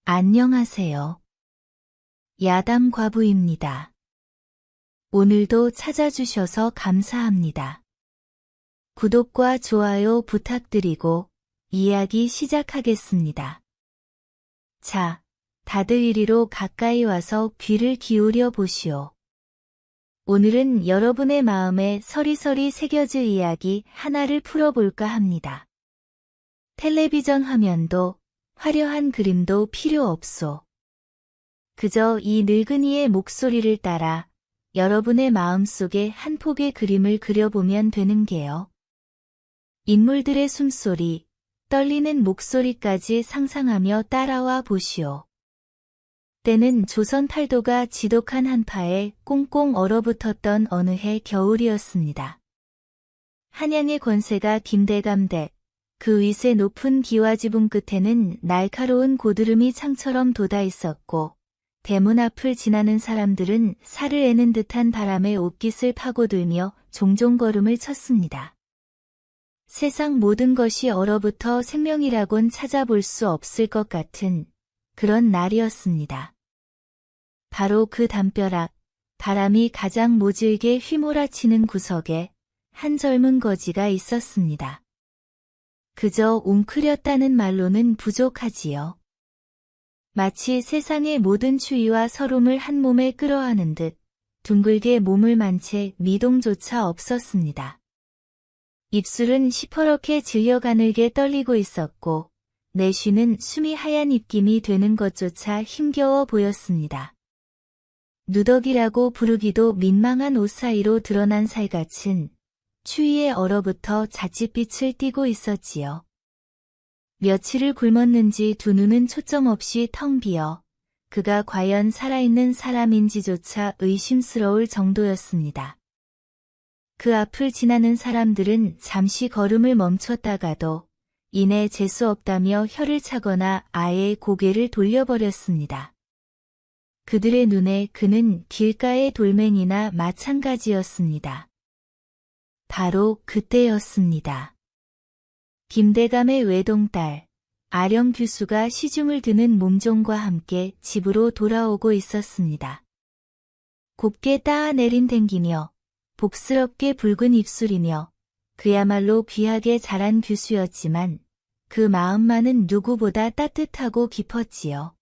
안녕하세요. 야담 과부입니다. 오늘도 찾아주셔서 감사합니다. 구독과 좋아요 부탁드리고 이야기 시작하겠습니다. 자, 다들 이리로 가까이 와서 귀를 기울여 보시오. 오늘은 여러분의 마음에 서리서리 새겨질 이야기 하나를 풀어볼까 합니다. 텔레비전 화면도 화려한 그림도 필요 없소. 그저 이 늙은이의 목소리를 따라 여러분의 마음속에 한 폭의 그림을 그려보면 되는 게요. 인물들의 숨소리, 떨리는 목소리까지 상상하며 따라와 보시오. 때는 조선 팔도가 지독한 한파에 꽁꽁 얼어붙었던 어느 해 겨울이었습니다. 한양의 권세가 김대감대, 그 위세 높은 기와지붕 끝에는 날카로운 고드름이 창처럼 돋아 있었고, 대문 앞을 지나는 사람들은 살을 애는 듯한 바람에 옷깃을 파고들며 종종 걸음을 쳤습니다. 세상 모든 것이 얼어붙어 생명이라곤 찾아볼 수 없을 것 같은 그런 날이었습니다. 바로 그 담벼락, 바람이 가장 모질게 휘몰아치는 구석에 한 젊은 거지가 있었습니다. 그저 웅크렸다는 말로는 부족하지요. 마치 세상의 모든 추위와 서름을 한 몸에 끌어안은 듯 둥글게 몸을 만 채 미동조차 없었습니다. 입술은 시퍼렇게 질려 가늘게 떨리고 있었고 내쉬는 숨이 하얀 입김이 되는 것조차 힘겨워 보였습니다. 누더기라고 부르기도 민망한 옷 사이로 드러난 살갗은 추위에 얼어붙어 잣짓빛을 띠고 있었지요. 며칠을 굶었는지 두 눈은 초점 없이 텅 비어 그가 과연 살아있는 사람인지조차 의심스러울 정도였습니다. 그 앞을 지나는 사람들은 잠시 걸음을 멈췄다가도 이내 재수 없다며 혀를 차거나 아예 고개를 돌려버렸습니다. 그들의 눈에 그는 길가의 돌멩이나 마찬가지였습니다. 바로 그때였습니다. 김대감의 외동딸, 아령 규수가 시중을 드는 몸종과 함께 집으로 돌아오고 있었습니다. 곱게 따아내린 댕기며 복스럽게 붉은 입술이며 그야말로 귀하게 자란 규수였지만 그 마음만은 누구보다 따뜻하고 깊었지요.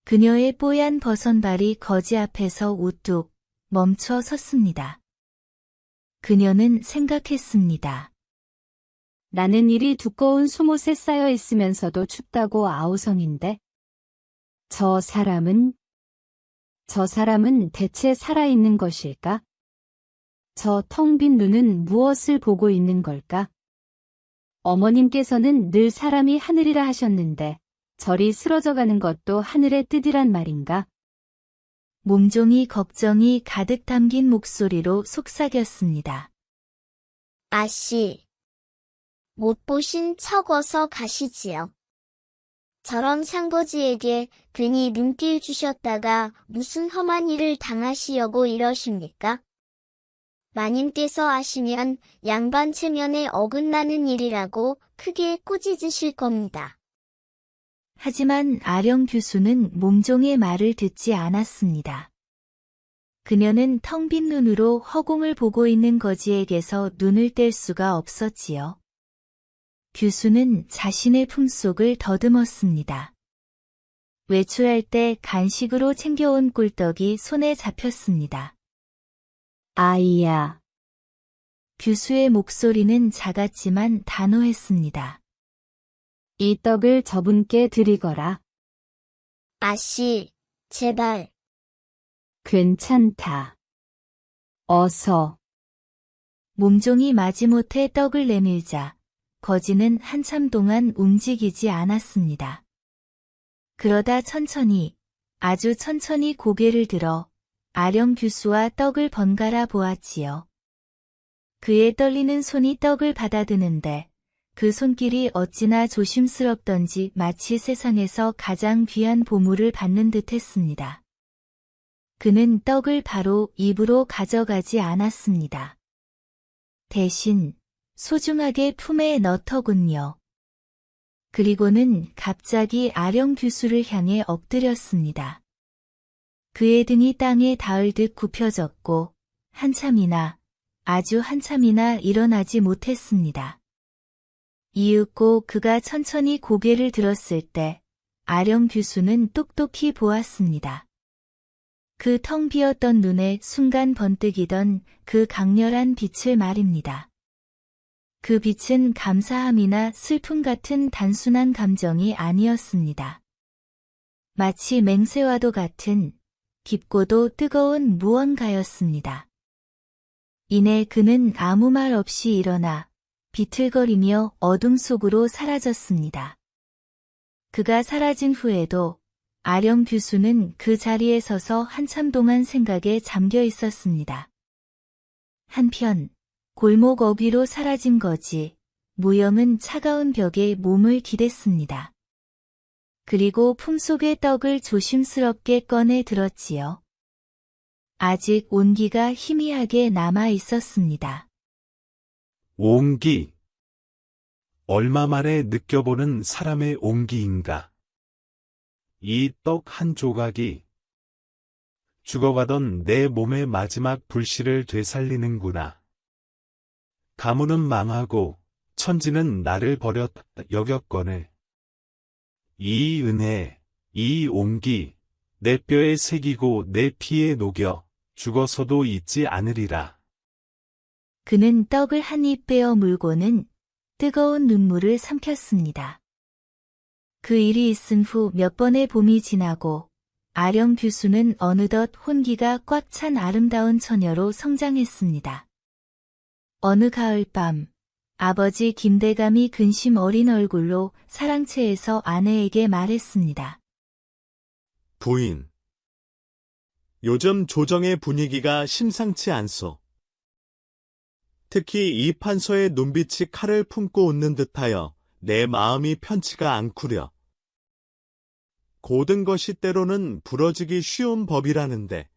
그녀의 뽀얀 버선발이 거지 앞에서 우뚝 멈춰 섰습니다. 그녀는 생각했습니다. 나는 이리 두꺼운 수못에 쌓여 있으면서도 춥다고 아우성인데. 저 사람은 대체 살아있는 것일까? 저 텅 빈 눈은 무엇을 보고 있는 걸까? 어머님께서는 늘 사람이 하늘이라 하셨는데 저리 쓰러져가는 것도 하늘의 뜻이란 말인가? 몸종이 걱정이 가득 담긴 목소리로 속삭였습니다. 아씨, 못 보신 척 어서 가시지요. 저런 상거지에게 괜히 눈길 주셨다가 무슨 험한 일을 당하시려고 이러십니까? 마님께서 아시면 양반 체면에 어긋나는 일이라고 크게 꾸짖으실 겁니다. 하지만 아령 규수는 몸종의 말을 듣지 않았습니다. 그녀는 텅 빈 눈으로 허공을 보고 있는 거지에게서 눈을 뗄 수가 없었지요. 규수는 자신의 품속을 더듬었습니다. 외출할 때 간식으로 챙겨온 꿀떡이 손에 잡혔습니다. 아이야. 규수의 목소리는 작았지만 단호했습니다. 이 떡을 저분께 드리거라. 아씨, 제발. 괜찮다. 어서. 몸종이 마지못해 떡을 내밀자 거지는 한참 동안 움직이지 않았습니다. 그러다 천천히, 아주 천천히 고개를 들어 아령 규수와 떡을 번갈아 보았지요. 그의 떨리는 손이 떡을 받아드는데 그 손길이 어찌나 조심스럽던지 마치 세상에서 가장 귀한 보물을 받는 듯 했습니다. 그는 떡을 바로 입으로 가져가지 않았습니다. 대신 소중하게 품에 넣더군요. 그리고는 갑자기 아령 규수를 향해 엎드렸습니다. 그의 등이 땅에 닿을 듯 굽혀졌고 아주 한참이나 일어나지 못했습니다. 이윽고 그가 천천히 고개를 들었을 때 아령 규수는 똑똑히 보았습니다. 그 텅 비었던 눈에 순간 번뜩이던 그 강렬한 빛을 말입니다. 그 빛은 감사함이나 슬픔 같은 단순한 감정이 아니었습니다. 마치 맹세와도 같은 깊고도 뜨거운 무언가였습니다. 이내 그는 아무 말 없이 일어나 비틀거리며 어둠 속으로 사라졌습니다. 그가 사라진 후에도 아령 규수는 그 자리에 서서 한참 동안 생각에 잠겨 있었습니다. 한편 골목 어귀로 사라진 거지 무염은 차가운 벽에 몸을 기댔습니다. 그리고 품속의 떡을 조심스럽게 꺼내 들었지요. 아직 온기가 희미하게 남아 있었습니다. 온기. 얼마 만에 느껴보는 사람의 온기인가. 이 떡 한 조각이 죽어가던 내 몸의 마지막 불씨를 되살리는구나. 가문은 망하고 천지는 나를 버렸다 여겼거늘. 이 은혜, 이 온기, 내 뼈에 새기고 내 피에 녹여 죽어서도 잊지 않으리라. 그는 떡을 한 입 빼어 물고는 뜨거운 눈물을 삼켰습니다. 그 일이 있은 후 몇 번의 봄이 지나고 아령 규수는 어느덧 혼기가 꽉 찬 아름다운 처녀로 성장했습니다. 어느 가을밤, 아버지 김대감이 근심 어린 얼굴로 사랑채에서 아내에게 말했습니다. 부인, 요즘 조정의 분위기가 심상치 않소. 특히 이 판서의 눈빛이 칼을 품고 웃는 듯하여 내 마음이 편치가 않구려. 고든 것이 때로는 부러지기 쉬운 법이라는데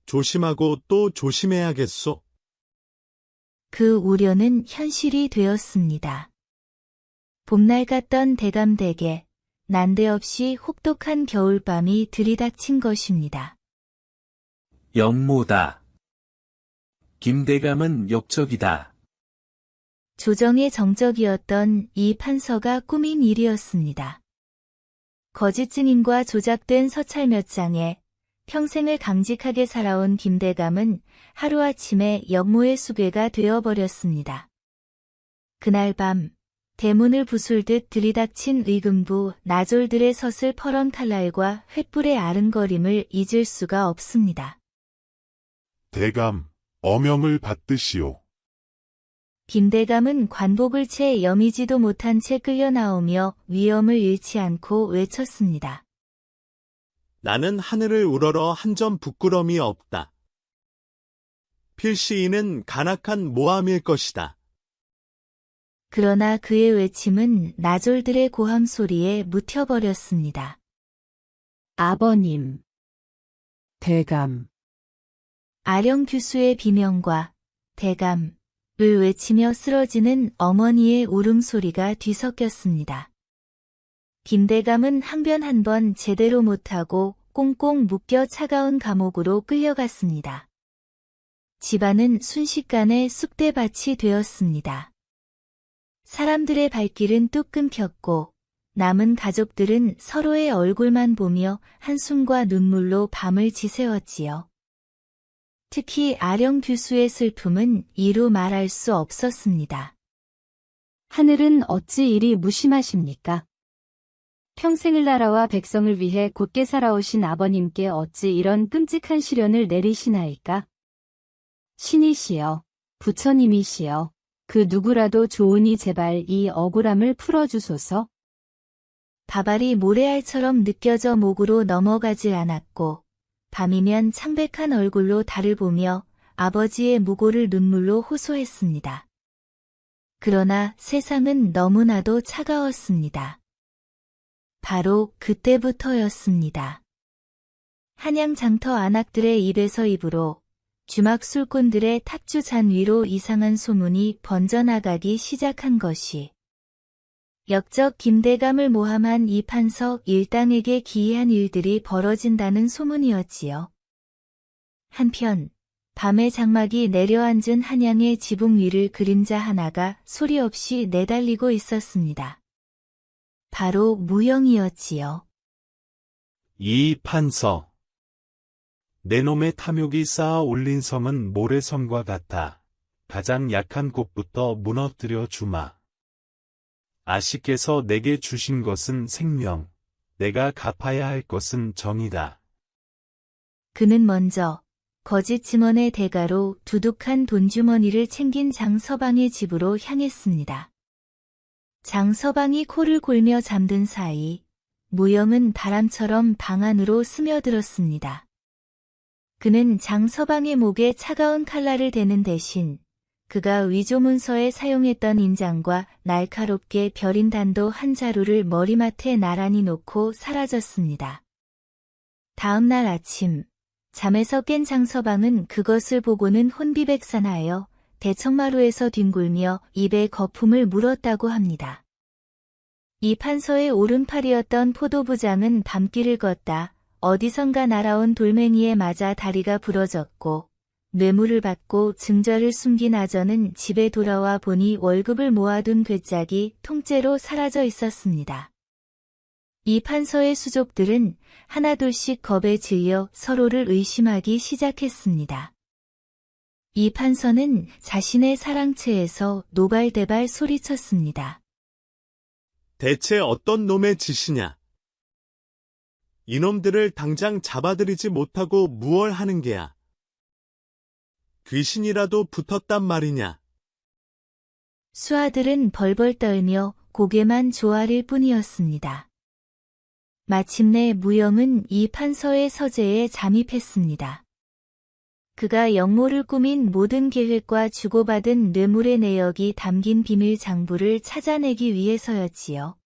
조심하고 또 조심해야겠소. 그 우려는 현실이 되었습니다. 봄날 같던 대감댁에 난데없이 혹독한 겨울밤이 들이닥친 것입니다. 영모다. 김대감은 역적이다. 조정의 정적이었던 이 판서가 꾸민 일이었습니다. 거짓 증인과 조작된 서찰 몇 장에 평생을 강직하게 살아온 김대감은 하루아침에 역모의 수괴가 되어버렸습니다. 그날 밤 대문을 부술듯 들이닥친 의금부 나졸들의 서슬 퍼런 칼날과 횃불의 아른거림을 잊을 수가 없습니다. 대감, 어명을 받드시오. 김대감은 관복을 채 여미지도 못한 채 끌려나오며 위엄을 잃지 않고 외쳤습니다. 나는 하늘을 우러러 한 점 부끄럼이 없다. 필시인은 간악한 모함일 것이다. 그러나 그의 외침은 나졸들의 고함 소리에 묻혀버렸습니다. 아버님. 대감. 아령 규수의 비명과 대감을 외치며 쓰러지는 어머니의 울음소리가 뒤섞였습니다. 김대감은 항변 한 번 제대로 못하고 꽁꽁 묶여 차가운 감옥으로 끌려갔습니다. 집안은 순식간에 쑥대밭이 되었습니다. 사람들의 발길은 뚝 끊겼고 남은 가족들은 서로의 얼굴만 보며 한숨과 눈물로 밤을 지새웠지요. 특히 아령 규수의 슬픔은 이루 말할 수 없었습니다. 하늘은 어찌 이리 무심하십니까? 평생을 나라와 백성을 위해 곧게 살아오신 아버님께 어찌 이런 끔찍한 시련을 내리시나이까? 신이시여, 부처님이시여, 그 누구라도 좋으니 제발 이 억울함을 풀어주소서. 바발이 모래알처럼 느껴져 목으로 넘어가질 않았고 밤이면 창백한 얼굴로 달을 보며 아버지의 무고를 눈물로 호소했습니다. 그러나 세상은 너무나도 차가웠습니다. 바로 그때부터였습니다. 한양 장터 안악들의 입에서 입으로 주막 술꾼들의 탁주 잔 위로 이상한 소문이 번져나가기 시작한 것이 역적 김대감을 모함한 이판석 일당에게 기이한 일들이 벌어진다는 소문이었지요. 한편 밤에 장막이 내려앉은 한양의 지붕 위를 그림자 하나가 소리 없이 내달리고 있었습니다. 바로 무영이었지요. 이 판서. 내 놈의 탐욕이 쌓아 올린 섬은 모래섬과 같아. 가장 약한 곳부터 무너뜨려 주마. 아씨께서 내게 주신 것은 생명, 내가 갚아야 할 것은 정이다. 그는 먼저 거짓 증언의 대가로 두둑한 돈주머니를 챙긴 장서방의 집으로 향했습니다. 장서방이 코를 골며 잠든 사이 무영은 바람처럼 방 안으로 스며들었습니다. 그는 장서방의 목에 차가운 칼날을 대는 대신 그가 위조문서에 사용했던 인장과 날카롭게 벼린 단도 한 자루를 머리맡에 나란히 놓고 사라졌습니다. 다음 날 아침 잠에서 깬 장서방은 그것을 보고는 혼비백산하여 대청마루에서 뒹굴며 입에 거품을 물었다고 합니다. 이 판서의 오른팔이었던 포도부장은 밤길을 걷다 어디선가 날아온 돌멩이에 맞아 다리가 부러졌고 뇌물을 받고 증거를 숨긴 아저는 집에 돌아와 보니 월급을 모아둔 괴짝이 통째로 사라져 있었습니다. 이 판서의 수족들은 하나둘씩 겁에 질려 서로를 의심하기 시작했습니다. 이 판서는 자신의 사랑채에서 노발대발 소리쳤습니다. 대체 어떤 놈의 짓이냐? 이놈들을 당장 잡아들이지 못하고 무얼 하는 게야? 귀신이라도 붙었단 말이냐? 수하들은 벌벌 떨며 고개만 조아릴 뿐이었습니다. 마침내 무영은 이 판서의 서재에 잠입했습니다. 그가 역모를 꾸민 모든 계획과 주고받은 뇌물의 내역이 담긴 비밀 장부를 찾아내기 위해서였지요.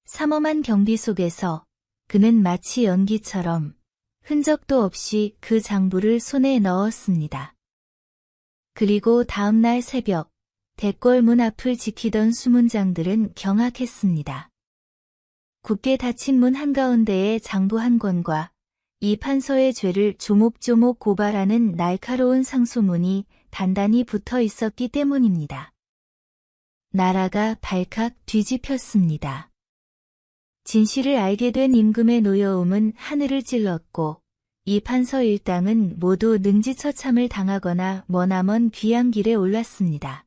삼엄한 경비 속에서 그는 마치 연기처럼 흔적도 없이 그 장부를 손에 넣었습니다. 그리고 다음 날 새벽, 대궐문 앞을 지키던 수문장들은 경악했습니다. 굳게 닫힌 문 한가운데에 장부 한 권과 이 판서의 죄를 조목조목 고발하는 날카로운 상소문이 단단히 붙어 있었기 때문입니다. 나라가 발칵 뒤집혔습니다. 진실을 알게 된 임금의 노여움은 하늘을 찔렀고 이 판서 일당은 모두 능지처참을 당하거나 머나먼 귀양길에 올랐습니다.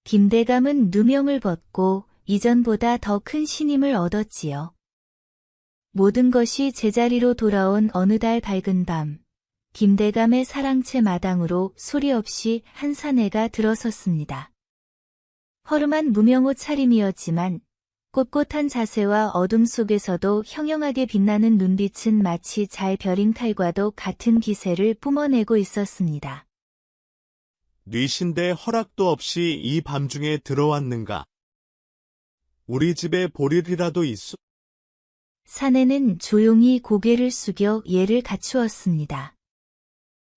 김대감은 누명을 벗고 이전보다 더 큰 신임을 얻었지요. 모든 것이 제자리로 돌아온 어느 달 밝은 밤, 김대감의 사랑채 마당으로 소리 없이 한 사내가 들어섰습니다. 허름한 무명옷 차림이었지만 꼿꼿한 자세와 어둠 속에서도 형형하게 빛나는 눈빛은 마치 잘 벼린 칼과도 같은 기세를 뿜어내고 있었습니다. 뉘신데 허락도 없이 이 밤중에 들어왔는가? 우리 집에 볼 일이라도 있어? 사내는 조용히 고개를 숙여 예를 갖추었습니다.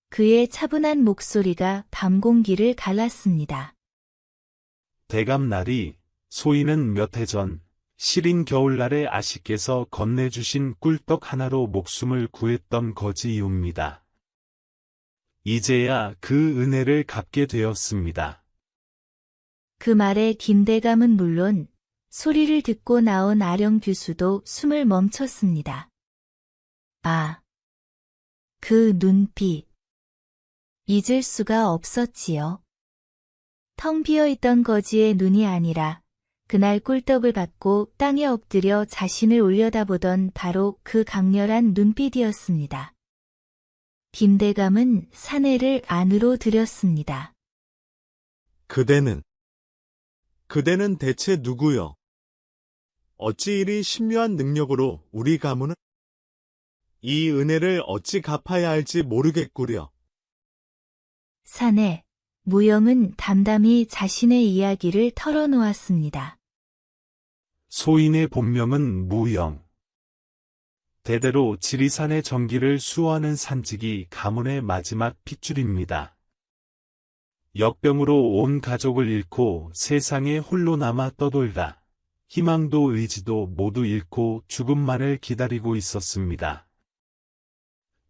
그의 차분한 목소리가 밤 공기를 갈랐습니다. 대감날이 소인은 몇 해 전 시린 겨울날에 아씨께서 건네주신 꿀떡 하나로 목숨을 구했던 거지이옵니다. 이제야 그 은혜를 갚게 되었습니다. 그 말에 김대감은 물론 소리를 듣고 나온 아령 교수도 숨을 멈췄습니다. 아, 그 눈빛. 잊을 수가 없었지요. 텅 비어있던 거지의 눈이 아니라 그날 꿀떡을 받고 땅에 엎드려 자신을 올려다보던 바로 그 강렬한 눈빛이었습니다. 김대감은 사내를 안으로 들였습니다. 그대는 대체 누구요? 어찌 이리 신묘한 능력으로 우리 가문은 이 은혜를 어찌 갚아야 할지 모르겠구려. 사내, 무영은 담담히 자신의 이야기를 털어놓았습니다. 소인의 본명은 무영. 대대로 지리산의 정기를 수호하는 산직이 가문의 마지막 핏줄입니다. 역병으로 온 가족을 잃고 세상에 홀로 남아 떠돌다 희망도 의지도 모두 잃고 죽음만을 기다리고 있었습니다.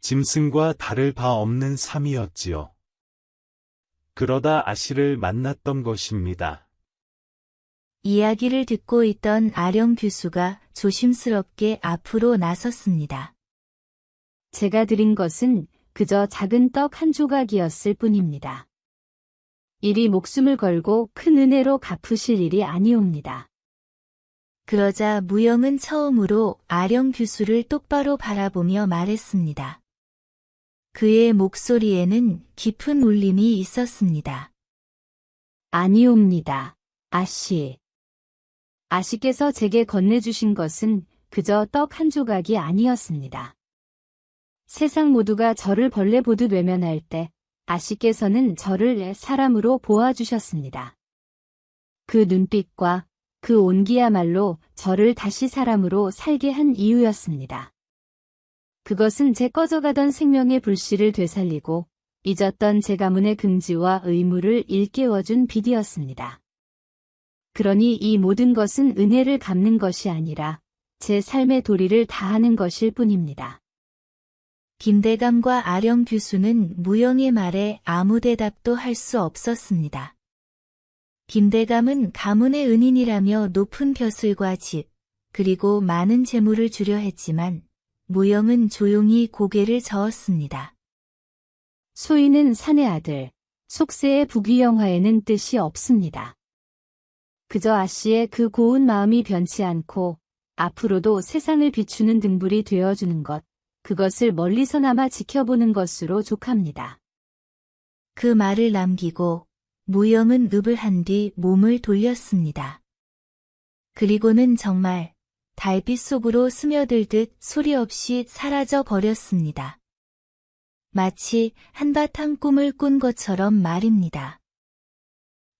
짐승과 다를 바 없는 삶이었지요. 그러다 아씨를 만났던 것입니다. 이야기를 듣고 있던 아령 규수가 조심스럽게 앞으로 나섰습니다. 제가 드린 것은 그저 작은 떡 한 조각이었을 뿐입니다. 이리 목숨을 걸고 큰 은혜로 갚으실 일이 아니옵니다. 그러자 무영은 처음으로 아령 규수를 똑바로 바라보며 말했습니다. 그의 목소리에는 깊은 울림이 있었습니다. 아니옵니다. 아씨. 아씨께서 제게 건네주신 것은 그저 떡 한 조각이 아니었습니다. 세상 모두가 저를 벌레 보듯 외면할 때 아씨께서는 저를 사람으로 보아주셨습니다. 그 눈빛과 그 온기야말로 저를 다시 사람으로 살게 한 이유였습니다. 그것은 제 꺼져가던 생명의 불씨를 되살리고 잊었던 제 가문의 긍지와 의무를 일깨워준 빛이었습니다. 그러니 이 모든 것은 은혜를 갚는 것이 아니라 제 삶의 도리를 다하는 것일 뿐입니다. 김대감과 아령 규수는 무영의 말에 아무 대답도 할 수 없었습니다. 김대감은 가문의 은인이라며 높은 벼슬과 집, 그리고 많은 재물을 주려 했지만 무영은 조용히 고개를 저었습니다. 소인은 산의 아들, 속세의 부귀영화에는 뜻이 없습니다. 그저 아씨의 그 고운 마음이 변치 않고 앞으로도 세상을 비추는 등불이 되어주는 것, 그것을 멀리서나마 지켜보는 것으로 족합니다. 그 말을 남기고 무영은 읍을 한 뒤 몸을 돌렸습니다. 그리고는 정말 달빛 속으로 스며들듯 소리 없이 사라져 버렸습니다. 마치 한바탕 꿈을 꾼 것처럼 말입니다.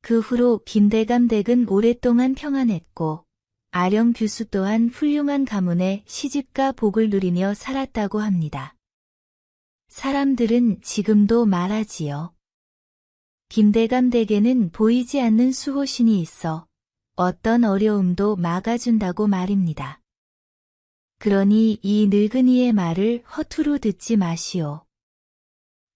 그 후로 김대감 댁은 오랫동안 평안했고 아령 규수 또한 훌륭한 가문의 시집과 복을 누리며 살았다고 합니다. 사람들은 지금도 말하지요. 김대감 댁에는 보이지 않는 수호신이 있어 어떤 어려움도 막아준다고 말입니다. 그러니 이 늙은이의 말을 허투루 듣지 마시오.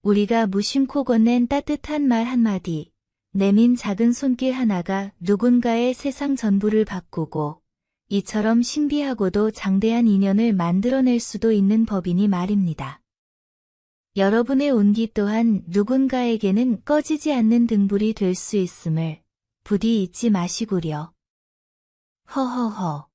우리가 무심코 건넨 따뜻한 말 한마디, 내민 작은 손길 하나가 누군가의 세상 전부를 바꾸고 이처럼 신비하고도 장대한 인연을 만들어낼 수도 있는 법이니 말입니다. 여러분의 온기 또한 누군가에게는 꺼지지 않는 등불이 될 수 있음을 부디 잊지 마시구려. 허허허.